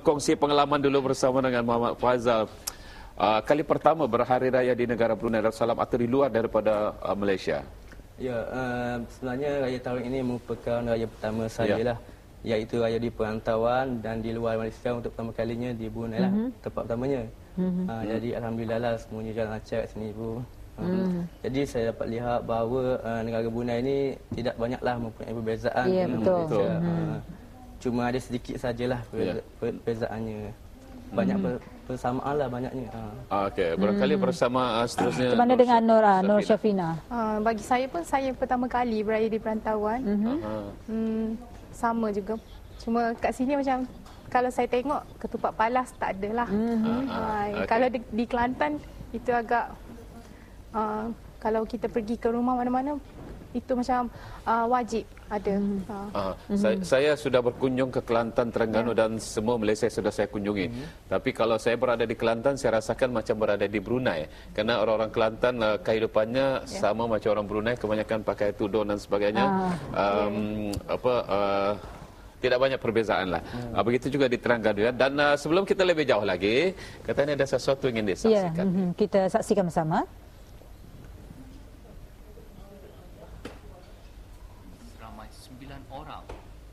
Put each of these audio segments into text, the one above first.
Kongsi pengalaman dulu bersama dengan Muhammad Faizal. Kali pertama berhari raya di negara Brunei Darussalam atau di luar daripada Malaysia? Ya, sebenarnya raya tahun ini merupakan raya pertama saya lah, iaitu raya di perantauan dan di luar Malaysia untuk pertama kalinya di Brunei lah, tempat pertamanya. Jadi alhamdulillah lah semuanya jalan lancar kat sini pun. Jadi saya dapat lihat bahawa negara Brunei ini tidak banyaklah mempunyai perbezaan dengan Malaysia. Cuma ada sedikit sajalah perbezaannya. Banyak persamaan lah banyaknya. Okey, barangkali bersama seterusnya. Macam mana dengan Nur Syafina? Bagi saya pun saya pertama kali beraya di perantauan. Sama juga. Cuma kat sini macam kalau saya tengok ketupat palas tak ada lah. Kalau di Kelantan itu agak kalau kita pergi ke rumah mana-mana itu macam wajib ada. Saya sudah berkunjung ke Kelantan, Terengganu dan semua Malaysia sudah saya kunjungi. Tapi kalau saya berada di Kelantan, saya rasakan macam berada di Brunei. Kerana orang-orang Kelantan kehidupannya sama macam orang Brunei, kebanyakan pakai tudung dan sebagainya. Tidak banyak perbezaan lah. Begitu juga di Terengganu ya. Dan sebelum kita lebih jauh lagi, katanya ada sesuatu yang ingin disaksikan. Kita saksikan bersama.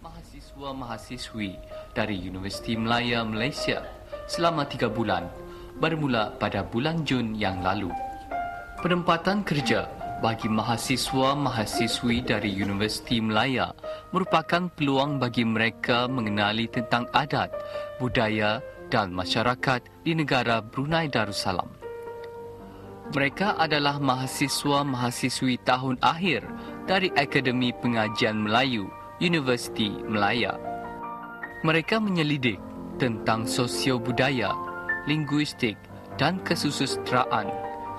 Mahasiswa-mahasiswi dari Universiti Melaya Malaysia selama 3 bulan bermula pada bulan Jun yang lalu. Penempatan kerja bagi mahasiswa-mahasiswi dari Universiti Melaya merupakan peluang bagi mereka mengenali tentang adat, budaya dan masyarakat di negara Brunei Darussalam. Mereka adalah mahasiswa-mahasiswi tahun akhir dari Akademi Pengajian Melayu Universiti Melaya. Mereka menyelidik tentang sosio-budaya, linguistik dan kesusastraan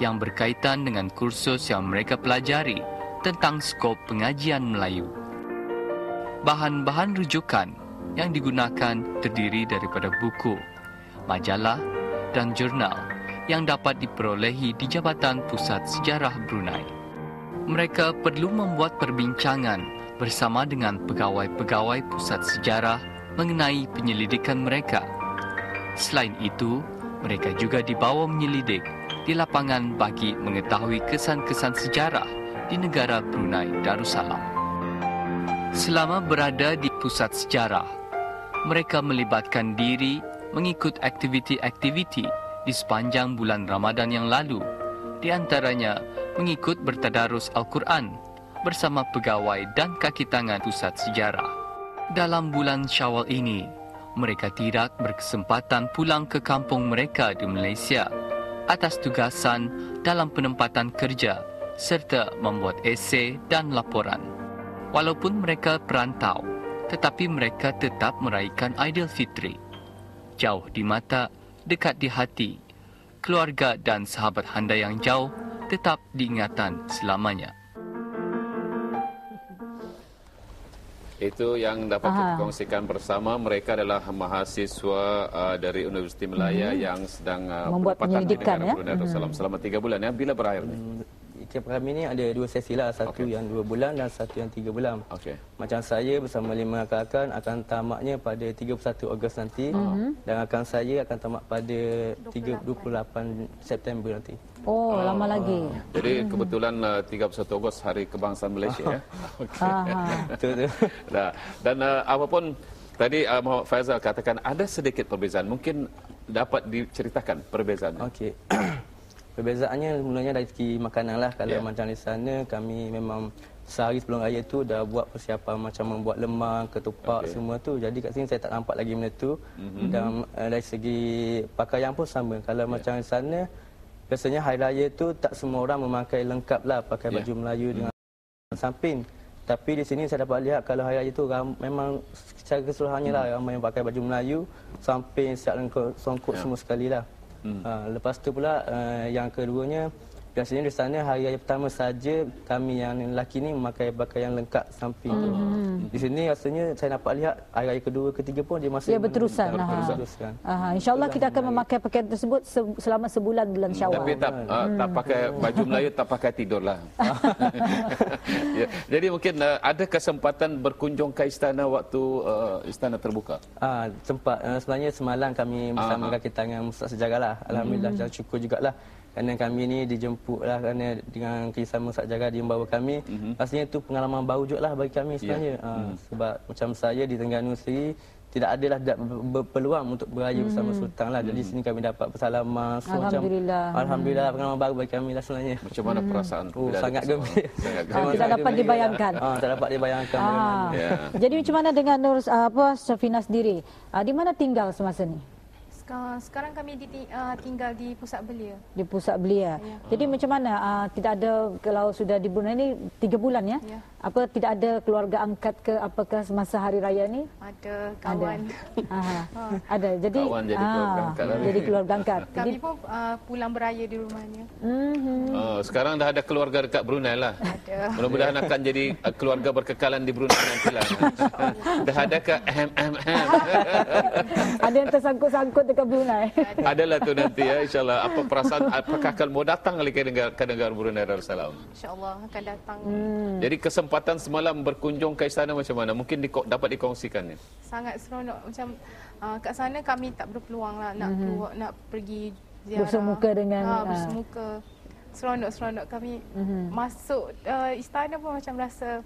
yang berkaitan dengan kursus yang mereka pelajari tentang skop pengajian Melayu. Bahan-bahan rujukan yang digunakan terdiri daripada buku, majalah dan jurnal yang dapat diperolehi di Jabatan Pusat Sejarah Brunei. Mereka perlu membuat perbincangan bersama dengan pegawai-pegawai pusat sejarah mengenai penyelidikan mereka. Selain itu, mereka juga dibawa menyelidik di lapangan bagi mengetahui kesan-kesan sejarah di negara Brunei Darussalam. Selama berada di pusat sejarah, mereka melibatkan diri mengikut aktiviti-aktiviti di sepanjang bulan Ramadan yang lalu, di antaranya mengikut bertadarus Al-Quran bersama pegawai dan kaki tangan pusat sejarah. Dalam bulan Syawal ini, mereka tidak berkesempatan pulang ke kampung mereka di Malaysia atas tugasan dalam penempatan kerja serta membuat esei dan laporan. Walaupun mereka perantau, tetapi mereka tetap meraihkan Aidilfitri. Jauh di mata, dekat di hati, keluarga dan sahabat handai yang jauh tetap diingatan selamanya. Itu yang dapat kita kongsikan bersama. Mereka adalah mahasiswa dari Universiti Melaya yang sedang membuat penyelidikan di negara Brunei Darussalam selama 3 bulan. Bila berakhir ni? Tiap kami ni ada 2 sesi lah, satu yang 2 bulan dan satu yang 3 bulan. Macam saya bersama 5 rakan akan tamatnya pada 31 Ogos nanti dan rakan saya akan tamat pada 28 September nanti. Oh, lama lagi. Jadi kebetulan 31 Ogos Hari Kebangsaan Malaysia ya. Betul. Dan apapun tadi Muhammad Faizal katakan ada sedikit perbezaan. Mungkin dapat diceritakan perbezaan. Okey. Perbezaannya sebenarnya dari segi makanan lah. Kalau macam di sana kami memang sehari sebelum raya tu dah buat persiapan macam membuat lemang, ketupat semua tu. Jadi kat sini saya tak nampak lagi benda tu. Dan dari segi pakaian pun sama. Kalau macam di sana biasanya hari raya tu tak semua orang memakai lengkap lah, pakai baju Melayu dengan samping. Tapi di sini saya dapat lihat kalau hari raya tu memang secara keseluruhannya lah ramai yang pakai baju Melayu, samping, siap lengkap, songkok semua sekali lah. Lepas tu pula yang keduanya biasanya di sana hari raya pertama saja kami yang lelaki ni memakai pakaian lengkap samping tu. Di sini rasanya saya dapat lihat hari raya kedua, ketiga pun dia masih berterusan. berteruskan. InsyaAllah kita akan memakai pakaian tersebut selama sebulan bulan Syawal. Tapi tak pakai baju Melayu, tak pakai tidur lah. Ya. Jadi mungkin ada kesempatan berkunjung ke istana waktu istana terbuka? Sempat. Sebenarnya semalam kami bersama kaki tangan Pusat Sejarah lah. Alhamdulillah dan syukur jugalah. Kerana kami ni dijemput lah kerana dengan kerjasama Pusat Sejarah dia membawa kami. Rasanya itu pengalaman baru juga lah bagi kami sebenarnya. Sebab macam saya di Terengganu sendiri tidak adalah berpeluang untuk beraya bersama Sultan lah. Jadi sini kami dapat bersalaman. Alhamdulillah pengalaman baru bagi kami lah sebenarnya. Macam mana perasaan? Sangat gembira. Tidak dapat dibayangkan. Tak dapat dibayangkan. Jadi macam mana dengan Nur Syafina sendiri? Di mana tinggal semasa ni? Sekarang kami tinggal di Pusat Belia. Di Pusat Belia. Ya. Jadi macam mana? Tidak ada, kalau sudah di Brunei ni 3 bulan ya? Ya. Apa tidak ada keluarga angkat ke apakah semasa hari raya ni? Ada kawan. Ada. Jadi kawan jadi keluarga angkat. Jadi keluarga angkat. Kami pun pulang beraya di rumahnya. Sekarang dah ada keluarga dekat Brunei lah. Ada. Mudah-mudahan akan jadi keluarga berkekalan di Brunei nantilah. Dah ada ke Ada yang tersangkut-sangkut dekat Brunei. Adalah tu nanti ya, insyaAllah. Apa perasaan, apakah akan mau datang lagi ke negara Brunei Darussalam? InsyaAllah akan datang. Jadi kesempatan semalam berkunjung ke istana macam mana? Mungkin dapat dikongsikan ni. Sangat seronok. Macam kat sana kami tak berpeluang lah nak pergi ziarah. Bersemuka dengan bersemuka. Seronok kami masuk istana pun macam rasa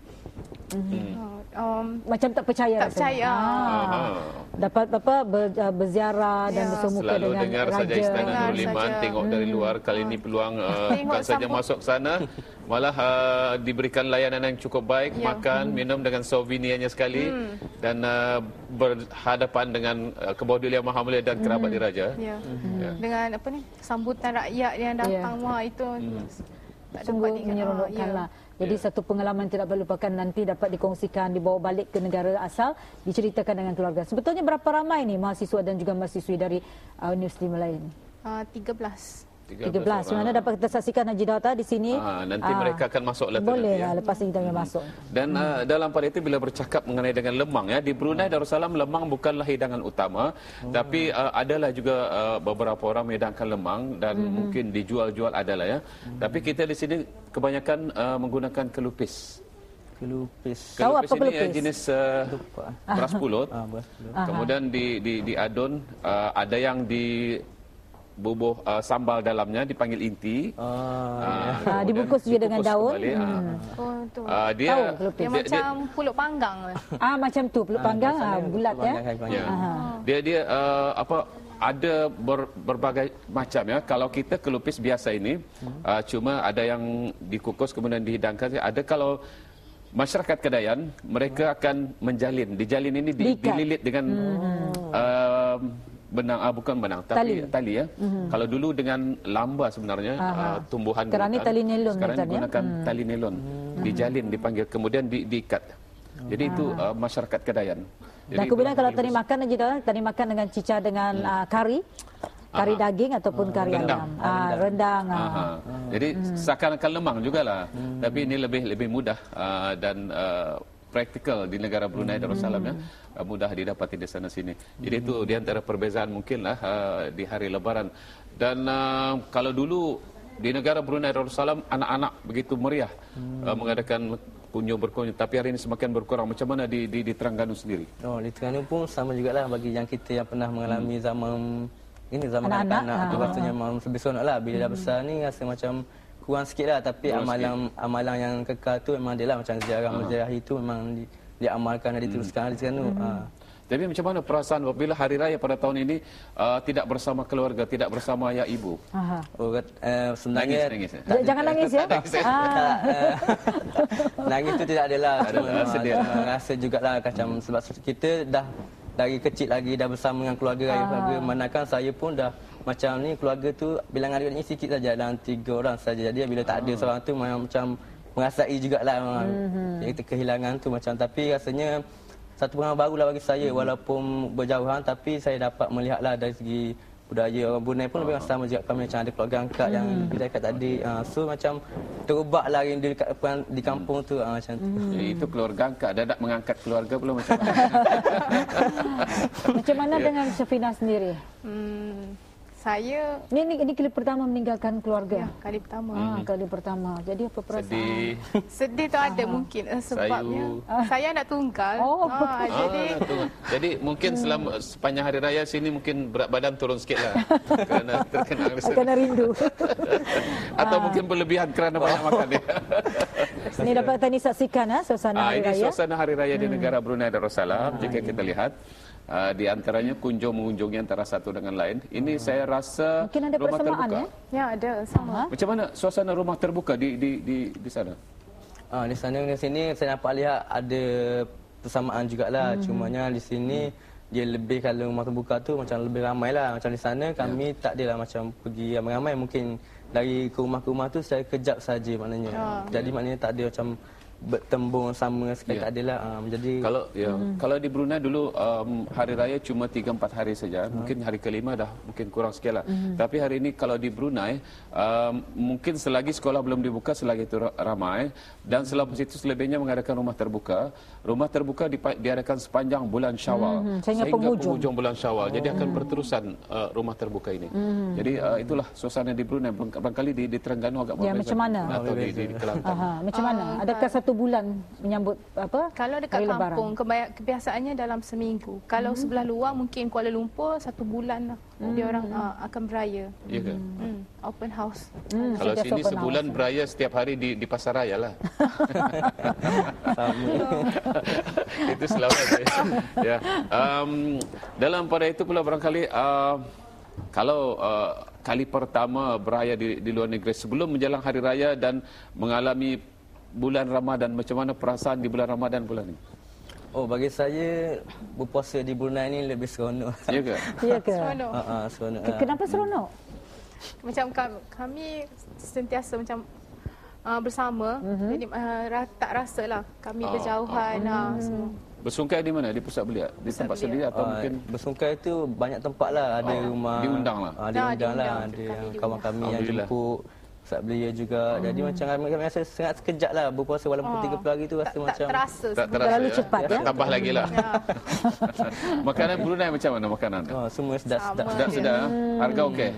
macam tak percaya. Tak percaya. Dapat berziarah dan bersemuka selalu dengan dengar raja. saja istana Nurul Iman, tengok dari luar. Kali ini peluang bukan saja masuk sana, malah diberikan layanan yang cukup baik, makan, minum dengan souvenirnya sekali, dan berhadapan dengan kebawah yang Maha Mulia dan kerabat diraja. Dengan sambutan rakyat yang datang, wah itu sungguh menyeronokkanlah. Jadi satu pengalaman tidak perlu lupakan, nanti dapat dikongsikan, dibawa balik ke negara asal, diceritakan dengan keluarga. Sebetulnya berapa ramai ni mahasiswa dan juga mahasiswi dari Universiti Malaya ni? 13. 13. Mana dapat kita saksikan Haji Dawata di sini. Nanti mereka akan masuk lepas boleh nanti, ya. Lepas ini kita akan masuk. Dan dalam pada itu bila bercakap mengenai dengan lemang ya, di Brunei Darussalam lemang bukanlah hidangan utama, tapi adalah juga beberapa orang menghidangkan lemang dan mungkin dijual-jual adalah ya. Tapi kita di sini kebanyakan menggunakan kelupis. Kelupis apa ini kelupis? Jenis beras pulut. Kemudian diadun, ada yang bubuh sambal dalamnya dipanggil inti. Dibungkus juga dengan daun. Dia macam pulut panggang. Macam tu pulut panggang, bulat ya. Dia ada berbagai macam ya. Kalau kita kelupis biasa ini cuma ada yang dikukus kemudian dihidangkan. Ada kalau masyarakat Kedayan, mereka akan menjalin. Dijalin ini dililit dengan benang, bukan benang, tapi tali ya. Kalau dulu dengan lamba sebenarnya, tumbuhan sekarang ni tali nelon. Sekarang digunakan tali nelon, dijalin, dipanggil, kemudian diikat. Jadi itu masyarakat Kedayan. Dan kemudian kalau tadi makan tadi makan dengan cicah dengan kari daging ataupun kari ayam, rendang. Jadi seakan-akan lemang jugalah, tapi ini lebih mudah dan praktikal di negara Brunei Darussalam ya, mudah didapati di sana sini. Jadi itu di antara perbezaan mungkinlah di hari Lebaran. Dan kalau dulu di negara Brunei Darussalam anak-anak begitu meriah mengadakan berkunjung, tapi hari ini semakin berkurang. Macam mana di Terengganu sendiri? Di Terengganu pun sama jugalah bagi yang kita yang pernah mengalami zaman anak-anak. Rasanya memang lebih seronok lah. Bila dah besar ni rasa macam kurang sikit lah, tapi amalan yang kekal tu memang dia lah, macam sejarah itu memang diamalkan dan diteruskan di Terengganu. Tapi macam mana perasaan bila hari raya pada tahun ini tidak bersama keluarga, tidak bersama ayah ibu? Sebenarnya nangis. Jangan nangis ya. Nangis tu tidak adalah, sedih. Rasa jugalah macam sebab kita dah dari kecil lagi dah bersama dengan keluarga, keluarga. Manakala saya pun dah macam ni, keluarga tu bilangan adik ni sikit saja, dalam 3 orang saja. Jadi bila tak ada seorang tu macam merasai jugalah kehilangan tu macam. Tapi rasanya satu pengalaman barulah bagi saya, walaupun berjauhan tapi saya dapat melihatlah dari segi budaya orang Brunei pun lebih sama juga. Kami macam ada keluarga angkat yang kita dekat tadi. So macam terubahlah rindu di kampung tu macam tu. Itu keluarga angkat. Dah nak mengangkat keluarga belum macam mana? Macam mana dengan Syafina sendiri? Saya ini kali pertama meninggalkan keluarga. ya, kali pertama. Kali pertama. Jadi apa perasaan? Sedih. Sedih tu ada mungkin sebabnya saya anak tunggal. Jadi mungkin selama sepanjang hari raya sini mungkin berat badan turun sikit lah. Kerana terkenang Kerana rindu. Atau mungkin berlebihan kerana banyak makan dia. Ini dapat tadi saksikan suasana hari ini raya. suasana hari raya di negara Brunei Darussalam. Jika kita lihat di antaranya mengunjungi antara satu dengan lain. Ini saya rasa mungkin ada rumah persamaan terbuka. Ya, ada sama. Macam mana suasana rumah terbuka di sana? Di sana dan sini saya nampak lihat ada persamaan jugalah. Cumanya di sini dia lebih, kalau rumah terbuka tu macam lebih ramai lah. Macam di sana kami tak adalah macam pergi ramai-ramai. Mungkin dari ke rumah tu saya kejap saja maknanya. Jadi maknanya tak ada macam bertembung sama sekali, tak adalah. Jadi kalau di Brunei dulu hari raya cuma 3-4 hari saja. Mungkin hari kelima dah mungkin kurang sikit lah. Tapi hari ini kalau di Brunei mungkin selagi sekolah belum dibuka, selagi itu ramai, dan selepas itu selebihnya mengadakan rumah terbuka. Rumah terbuka diadakan sepanjang bulan Syawal sehingga penghujung bulan Syawal. Jadi akan berterusan rumah terbuka ini. Jadi itulah suasana di Brunei. Barangkali di Terengganu agak berbeza. Macam mana? Atau di Kelantan. Macam mana? Adakah 1 bulan menyambut apa? Kalau dekat kampung kebiasaannya dalam seminggu. Kalau sebelah luar mungkin Kuala Lumpur 1 bulan lah. Dia orang akan beraya. Ya ke? Open house. Kalau sini sebulan beraya setiap hari di pasar raya lah. Itu selamat. Ya. Dalam pada itu pula barangkali kalau kali pertama beraya di luar negeri sebelum menjelang hari raya dan mengalami bulan Ramadan, macam mana perasaan di bulan Ramadan bulan ini? Bagi saya berpuasa di Brunei ni lebih seronok. Ya ke? Ya ke? Seronok. Seronok. Kenapa seronok? Macam kami sentiasa macam bersama. Jadi tak rasalah kami berjauhan semua. Bersungkai di mana? Di pusat belia? Di tempat sendiri atau mungkin bersungkai itu banyak tempat lah. Ada rumah diundang lah. Diundang lah. Ada yang kawan kami yang jemput. Pusat belia juga. Jadi macam kami rasa sangat sekejap lah berpuasa walaupun 30 hari tu rasa macam tak terasa. Terlalu cepat ya. Tambah lagi lah. Makanan Brunei macam mana makanan? Semua sedap-sedap. Sedap. Harga okey?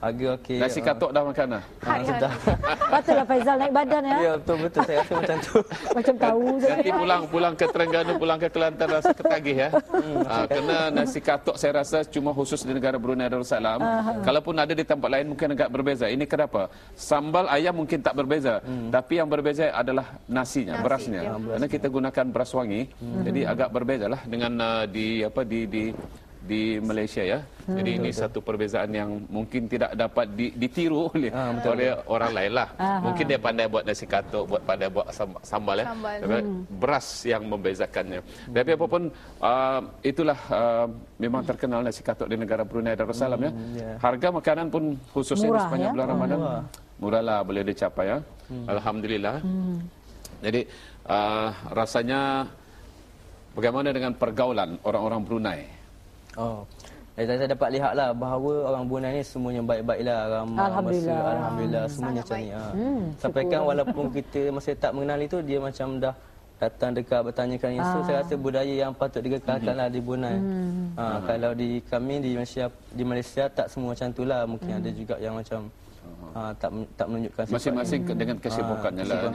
Harga okey. Nasi katuk dah makan dah? Sedap. Patutlah Faizal naik badan ya. Ya betul-betul saya rasa macam tu. Macam tahu je. Nanti pulang ke Terengganu, pulang ke Kelantan rasa ketagih ya. Kerana nasi katuk saya rasa cuma khusus di negara Brunei Darussalam. Kalaupun ada di tempat lain mungkin agak berbeza. Ini kenapa? Sambal ayam mungkin tak berbeza, tapi yang berbeza adalah nasinya, berasnya. Karena kita gunakan beras wangi, jadi agak berbezalah dengan di Malaysia ya. Jadi ini satu perbezaan yang mungkin tidak dapat ditiru oleh orang lain lah. Mungkin dia pandai buat nasi katuk, pandai buat sambal ya. Beras yang membezakannya. Tapi apapun itulah memang terkenal nasi katuk di negara Brunei Darussalam ya. Harga makanan pun khususnya di sepanjang bulan Ramadan murah lah, boleh dicapai ya. Alhamdulillah. Jadi rasanya bagaimana dengan pergaulan orang-orang Brunei? Saya dapat lihatlah bahawa orang Brunei ni semuanya baik-baiklah, ramah, Alhamdulillah. Alhamdulillah semuanya macam ni. Sampaikan walaupun kita masih tak mengenal itu, dia macam dah datang dekat bertanyakan isu. Saya rasa budaya yang patut dikekalkanlah di Brunei. Kalau di kami di Malaysia tak semua macam itulah. Mungkin ada juga yang macam tak menunjukkan masing-masing dengan kesibukannya lah.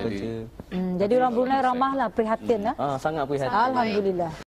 Jadi orang Brunei ramahlah, prihatin lah. Sangat prihatin. Alhamdulillah.